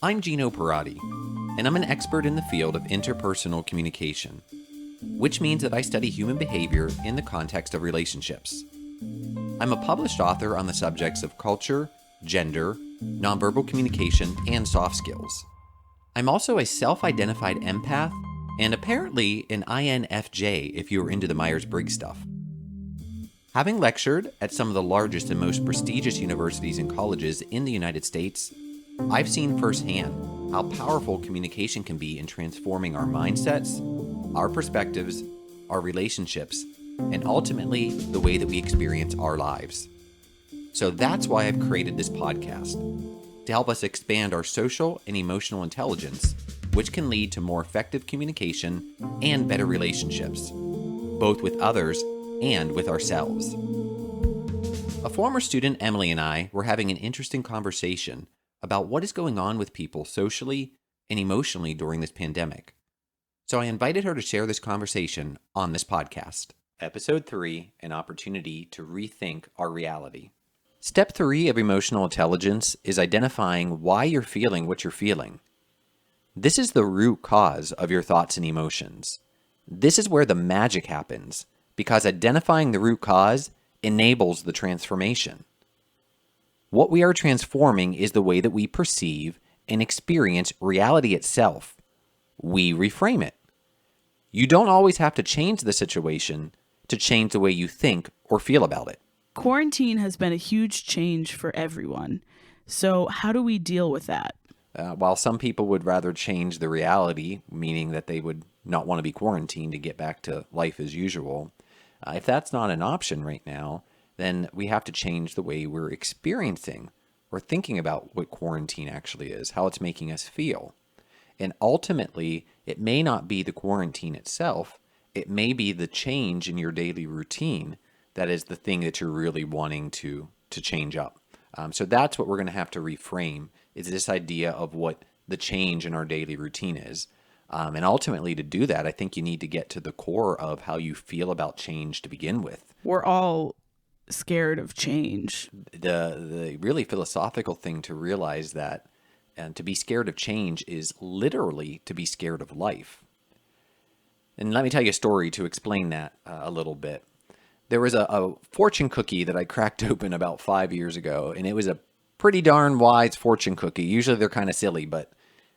I'm Gino Perrotte, and I'm an expert in the field of interpersonal communication, which means that I study human behavior in the context of relationships. I'm a published author on the subjects of culture, gender, nonverbal communication, and soft skills. I'm also a self-identified empath, and apparently an INFJ if you're into the Myers-Briggs stuff. Having lectured at some of the largest and most prestigious universities and colleges in the United States, I've seen firsthand how powerful communication can be in transforming our mindsets, our perspectives, our relationships, and ultimately the way that we experience our lives. So that's why I've created this podcast, to help us expand our social and emotional intelligence, which can lead to more effective communication and better relationships, both with others and with ourselves. A former student, Emily, and I were having an interesting conversation about what is going on with people socially and emotionally during this pandemic. So I invited her to share this conversation on this podcast. Episode 3, an opportunity to rethink our reality. Step 3 of emotional intelligence is identifying why you're feeling what you're feeling. This is the root cause of your thoughts and emotions. This is where the magic happens, because identifying the root cause enables the transformation. What we are transforming is the way that we perceive and experience reality itself. We reframe it. You don't always have to change the situation to change the way you think or feel about it. Quarantine has been a huge change for everyone. So how do we deal with that? While some people would rather change the reality, meaning that they would not want to be quarantined to get back to life as usual, if that's not an option right now, then we have to change the way we're experiencing or thinking about what quarantine actually is, how it's making us feel. And ultimately, it may not be the quarantine itself. It may be the change in your daily routine that is the thing that you're really wanting to change up. So that's what we're going to have to reframe, is this idea of what the change in our daily routine is. And ultimately, to do that, I think you need to get to the core of how you feel about change to begin with. We're all scared of change. The really philosophical thing to realize that and to be scared of change is literally to be scared of life. And let me tell you a story to explain that a little bit. There was a fortune cookie that I cracked open about 5 years ago, and it was a pretty darn wise fortune cookie. Usually they're kind of silly, but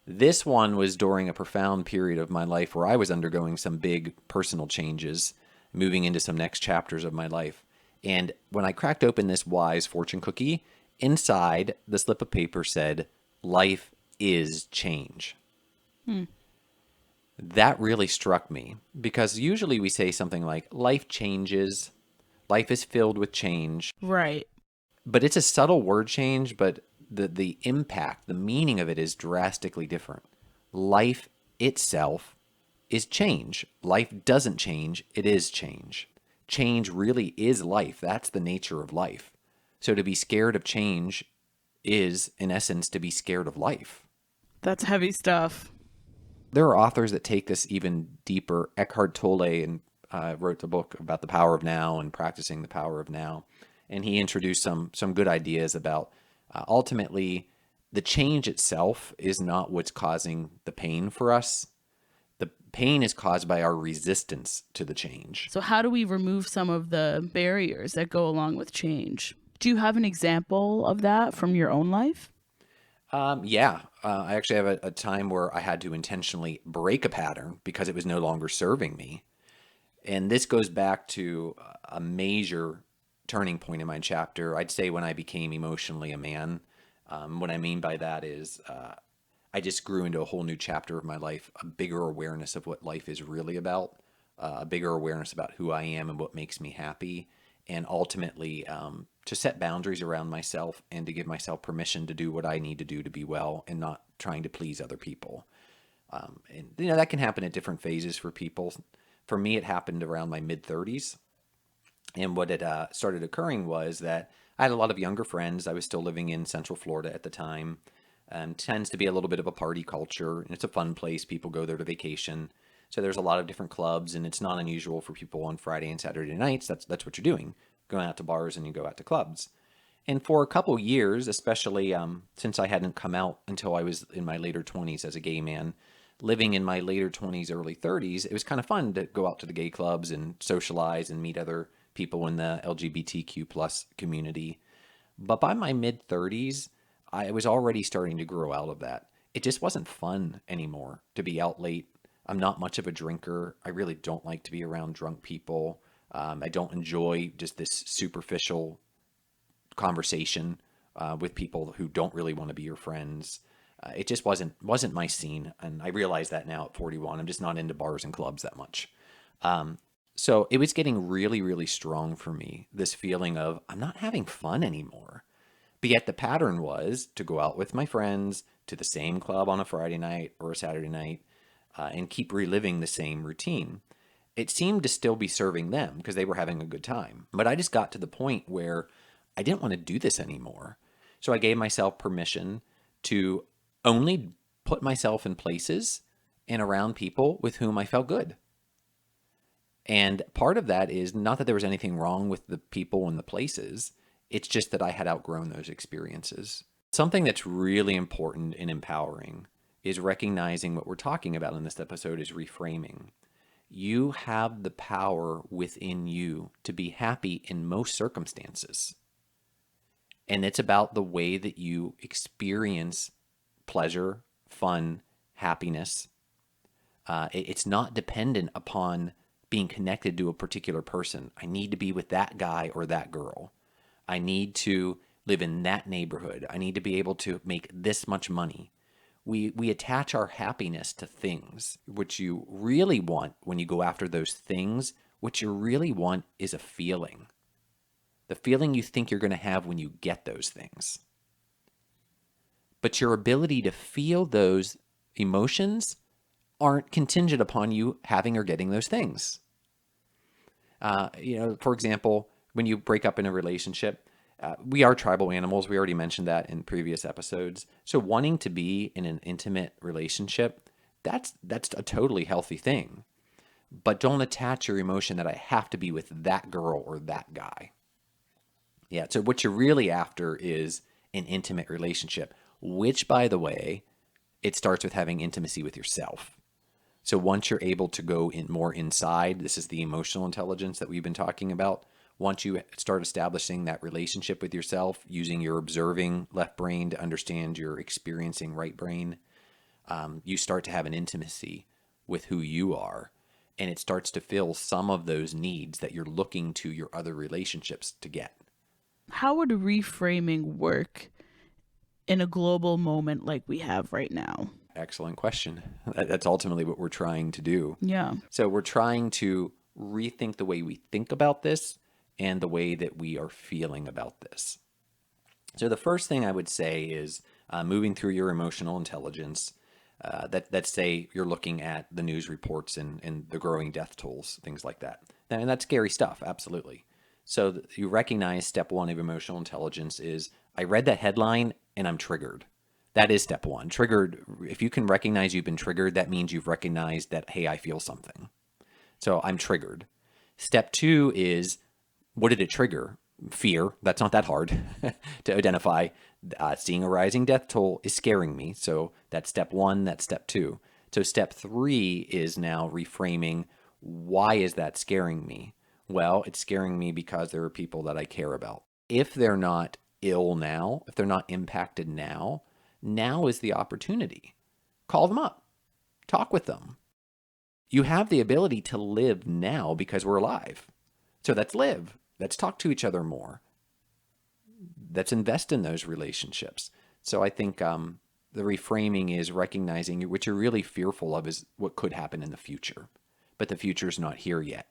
this one was during a profound period of my life where I was undergoing some big personal changes, moving into some next chapters of my life. And when I cracked open this wise fortune cookie, inside the slip of paper said, "Life is change." That really struck me, because usually we say something like, life changes, life is filled with change. Right. But it's a subtle word change, but the impact, the meaning of it is drastically different. Life itself is change. Life doesn't change, it is change. Change really is life. That's the nature of life. So to be scared of change is, in essence, to be scared of life. That's heavy stuff. There are authors that take this even deeper. Eckhart Tolle and wrote a book about the power of now and practicing the power of now. And he introduced some good ideas about ultimately the change itself is not what's causing the pain for us. The pain is caused by our resistance to the change. So how do we remove some of the barriers that go along with change? Do you have an example of that from your own life? Yeah. I actually have a time where I had to intentionally break a pattern because it was no longer serving me. And this goes back to a major turning point in my chapter. I'd say when I became emotionally a man. What I mean by that is I just grew into a whole new chapter of my life, a bigger awareness of what life is really about, a bigger awareness about who I am and what makes me happy, and ultimately to set boundaries around myself and to give myself permission to do what I need to do to be well and not trying to please other people. And that can happen at different phases for people. For me, it happened around my mid-30s. And what had started occurring was that I had a lot of younger friends. I was still living in Central Florida at the time. Tends to be a little bit of a party culture, and it's a fun place. People go there to vacation. So there's a lot of different clubs, and it's not unusual for people on Friday and Saturday nights. That's what you're doing, going out to bars and you go out to clubs. And for a couple years, especially since I hadn't come out until I was in my later 20s as a gay man, living in my later 20s, early 30s, it was kind of fun to go out to the gay clubs and socialize and meet other people in the LGBTQ plus community. But by my mid 30s, I was already starting to grow out of that. It just wasn't fun anymore to be out late. I'm not much of a drinker. I really don't like to be around drunk people. I don't enjoy just this superficial conversation with people who don't really want to be your friends. It just wasn't my scene, and I realize that now at 41. I'm just not into bars and clubs that much. So it was getting really, really strong for me, this feeling of I'm not having fun anymore. But yet the pattern was to go out with my friends to the same club on a Friday night or a Saturday night and keep reliving the same routine. It seemed to still be serving them because they were having a good time. But I just got to the point where I didn't want to do this anymore. So I gave myself permission to only put myself in places and around people with whom I felt good. And part of that is not that there was anything wrong with the people and the places. It's just that I had outgrown those experiences. Something that's really important and empowering is recognizing what we're talking about in this episode is reframing. You have the power within you to be happy in most circumstances. And it's about the way that you experience pleasure, fun, happiness. It's not dependent upon being connected to a particular person. I need to be with that guy or that girl. I need to live in that neighborhood. I need to be able to make this much money. We attach our happiness to things. What you really want when you go after those things, what you really want is a feeling. The feeling you think you're going to have when you get those things. But your ability to feel those emotions aren't contingent upon you having or getting those things. For example, when you break up in a relationship, we are tribal animals. We already mentioned that in previous episodes. So wanting to be in an intimate relationship, that's a totally healthy thing. But don't attach your emotion that I have to be with that girl or that guy. Yeah, so what you're really after is an intimate relationship, which, by the way, it starts with having intimacy with yourself. So once you're able to go in more inside, this is the emotional intelligence that we've been talking about. Once you start establishing that relationship with yourself, using your observing left brain to understand your experiencing right brain, you start to have an intimacy with who you are. And it starts to fill some of those needs that you're looking to your other relationships to get. How would reframing work in a global moment like we have right now? Excellent question. That's ultimately what we're trying to do. Yeah. So we're trying to rethink the way we think about this and the way that we are feeling about this. So the first thing I would say is moving through your emotional intelligence. That say you're looking at the news reports and the growing death tolls, things like that. And that's scary stuff, absolutely. So you recognize step one of emotional intelligence is I read that headline and I'm triggered. That is step one. Triggered, if you can recognize you've been triggered, that means you've recognized that, hey, I feel something. So I'm triggered. Step two is, what did it trigger? Fear. That's not that hard to identify. Seeing a rising death toll is scaring me. So that's step one, that's step two. So step three is now reframing, why is that scaring me? Well, it's scaring me because there are people that I care about. If they're not ill now, if they're not impacted now, now is the opportunity. Call them up. Talk with them. You have the ability to live now because we're alive. So let's live. Let's talk to each other more. Let's invest in those relationships. So I think the reframing is recognizing what you're really fearful of is what could happen in the future. But the future is not here yet.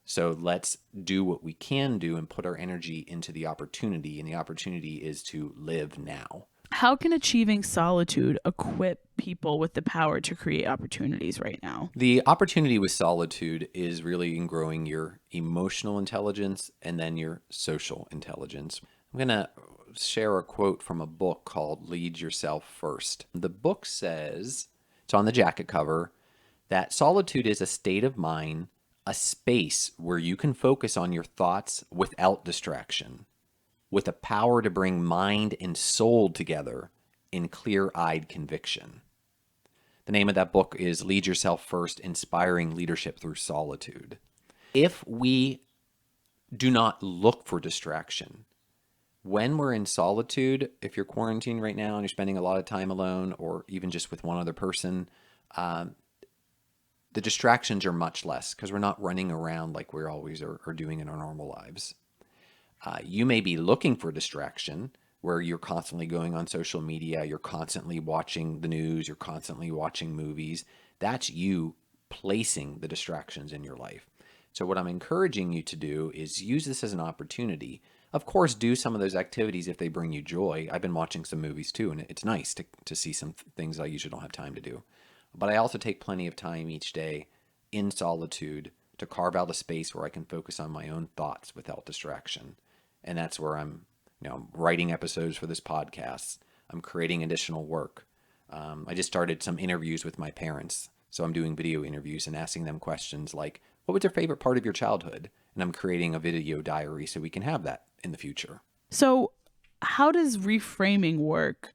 So let's do what we can do and put our energy into the opportunity. And the opportunity is to live now. How can achieving solitude equip people with the power to create opportunities right now? The opportunity with solitude is really in growing your emotional intelligence and then your social intelligence. I'm going to share a quote from a book called Lead Yourself First. The book says, it's on the jacket cover, that solitude is a state of mind, a space where you can focus on your thoughts without distraction. with the power to bring mind and soul together in clear-eyed conviction. The name of that book is Lead Yourself First, Inspiring Leadership Through Solitude. If we do not look for distraction, when we're in solitude, if you're quarantined right now and you're spending a lot of time alone or even just with one other person, the distractions are much less because we're not running around like we always are doing in our normal lives. You may be looking for distraction where you're constantly going on social media, you're constantly watching the news, you're constantly watching movies. That's you placing the distractions in your life. So what I'm encouraging you to do is use this as an opportunity. Of course, do some of those activities if they bring you joy. I've been watching some movies too, and it's nice to see some things I usually don't have time to do. But I also take plenty of time each day in solitude to carve out a space where I can focus on my own thoughts without distraction. And that's where I'm writing episodes for this podcast. I'm creating additional work. I just started some interviews with my parents. So I'm doing video interviews and asking them questions like, what was your favorite part of your childhood? And I'm creating a video diary so we can have that in the future. So how does reframing work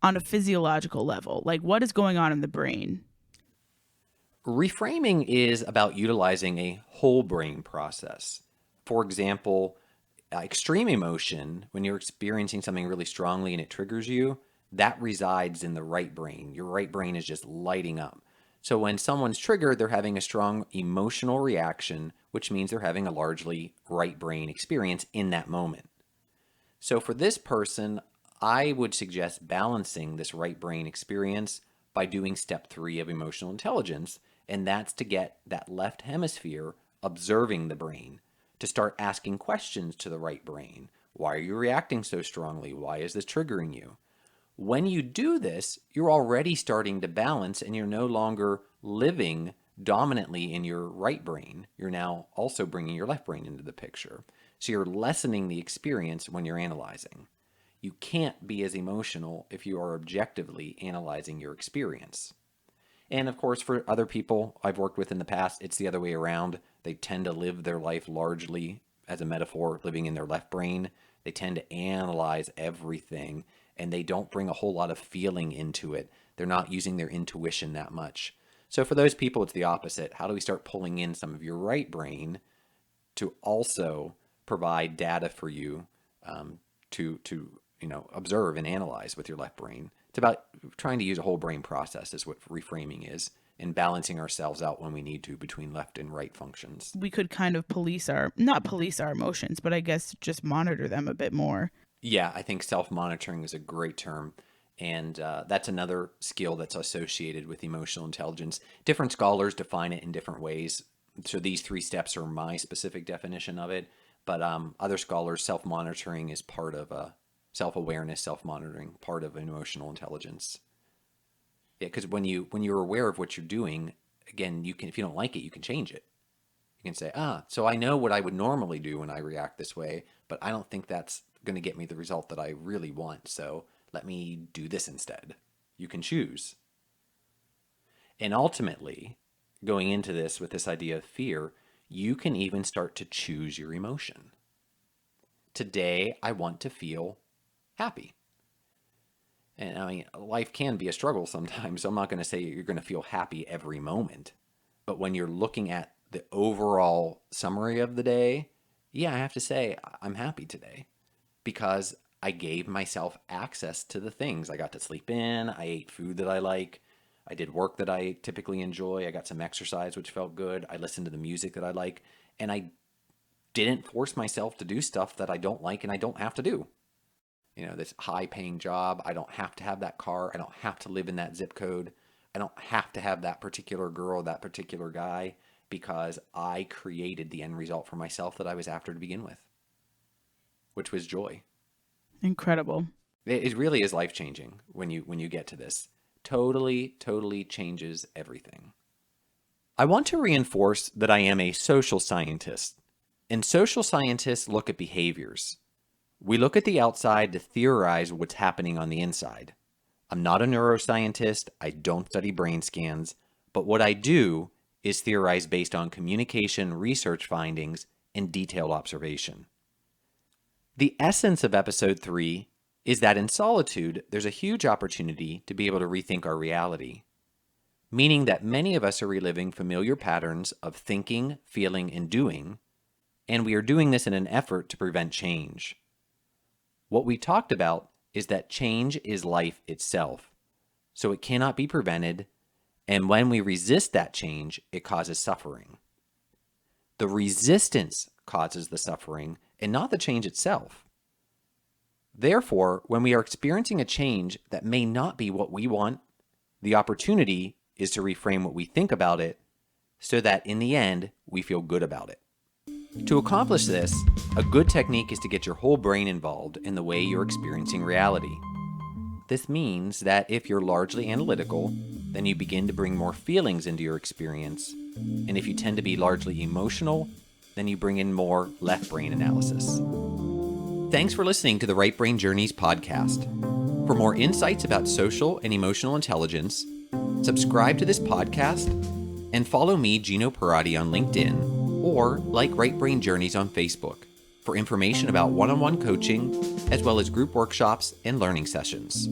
on a physiological level? Like, what is going on in the brain? Reframing is about utilizing a whole brain process. For example, extreme emotion, when you're experiencing something really strongly and it triggers you, that resides in the right brain. Your right brain is just lighting up. So when someone's triggered, they're having a strong emotional reaction, which means they're having a largely right brain experience in that moment. So for this person, I would suggest balancing this right brain experience by doing step 3 of emotional intelligence, and that's to get that left hemisphere observing the brain, to start asking questions to the right brain. Why are you reacting so strongly? Why is this triggering you? When you do this, you're already starting to balance and you're no longer living dominantly in your right brain. You're now also bringing your left brain into the picture. So you're lessening the experience when you're analyzing. You can't be as emotional if you are objectively analyzing your experience. And of course, for other people I've worked with in the past, it's the other way around. They tend to live their life largely, as a metaphor, living in their left brain. They tend to analyze everything, and they don't bring a whole lot of feeling into it. They're not using their intuition that much. So for those people, it's the opposite. How do we start pulling in some of your right brain to also provide data for you to observe and analyze with your left brain? It's about trying to use a whole brain process is what reframing is, and balancing ourselves out when we need to between left and right functions. We could kind of not police our emotions, but I guess just monitor them a bit more. Yeah, I think self-monitoring is a great term. And that's another skill that's associated with emotional intelligence. Different scholars define it in different ways. So these 3 steps are my specific definition of it. But other scholars, self-monitoring is part of self-awareness, self-monitoring, part of emotional intelligence. Yeah, because when you're aware of what you're doing, again, you can, if you don't like it, you can change it. You can say, so I know what I would normally do when I react this way, but I don't think that's going to get me the result that I really want. So let me do this instead. You can choose. And ultimately, going into this with this idea of fear, you can even start to choose your emotion. Today, I want to feel happy. And I mean, life can be a struggle sometimes. So I'm not going to say you're going to feel happy every moment. But when you're looking at the overall summary of the day, yeah, I have to say I'm happy today because I gave myself access to the things. I got to sleep in. I ate food that I like. I did work that I typically enjoy. I got some exercise, which felt good. I listened to the music that I like. And I didn't force myself to do stuff that I don't like and I don't have to do. This high-paying job. I don't have to have that car. I don't have to live in that zip code. I don't have to have that particular girl, that particular guy, because I created the end result for myself that I was after to begin with, which was joy. Incredible. It really is life-changing when you get to this. Totally, totally changes everything. I want to reinforce that I am a social scientist, and social scientists look at behaviors. We look at the outside to theorize what's happening on the inside. I'm not a neuroscientist. I don't study brain scans. But what I do is theorize based on communication research findings and detailed observation. The essence of episode 3 is that in solitude, there's a huge opportunity to be able to rethink our reality, meaning that many of us are reliving familiar patterns of thinking, feeling, and doing, and we are doing this in an effort to prevent change. What we talked about is that change is life itself, so it cannot be prevented, and when we resist that change, it causes suffering. The resistance causes the suffering and not the change itself. Therefore, when we are experiencing a change that may not be what we want, the opportunity is to reframe what we think about it so that in the end, we feel good about it. To accomplish this, a good technique is to get your whole brain involved in the way you're experiencing reality. This means that if you're largely analytical, then you begin to bring more feelings into your experience. And if you tend to be largely emotional, then you bring in more left brain analysis. Thanks for listening to the Right Brain Journeys podcast. For more insights about social and emotional intelligence, subscribe to this podcast and follow me, Gino Perrotte, on LinkedIn or like Right Brain Journeys on Facebook for information about one-on-one coaching as well as group workshops and learning sessions.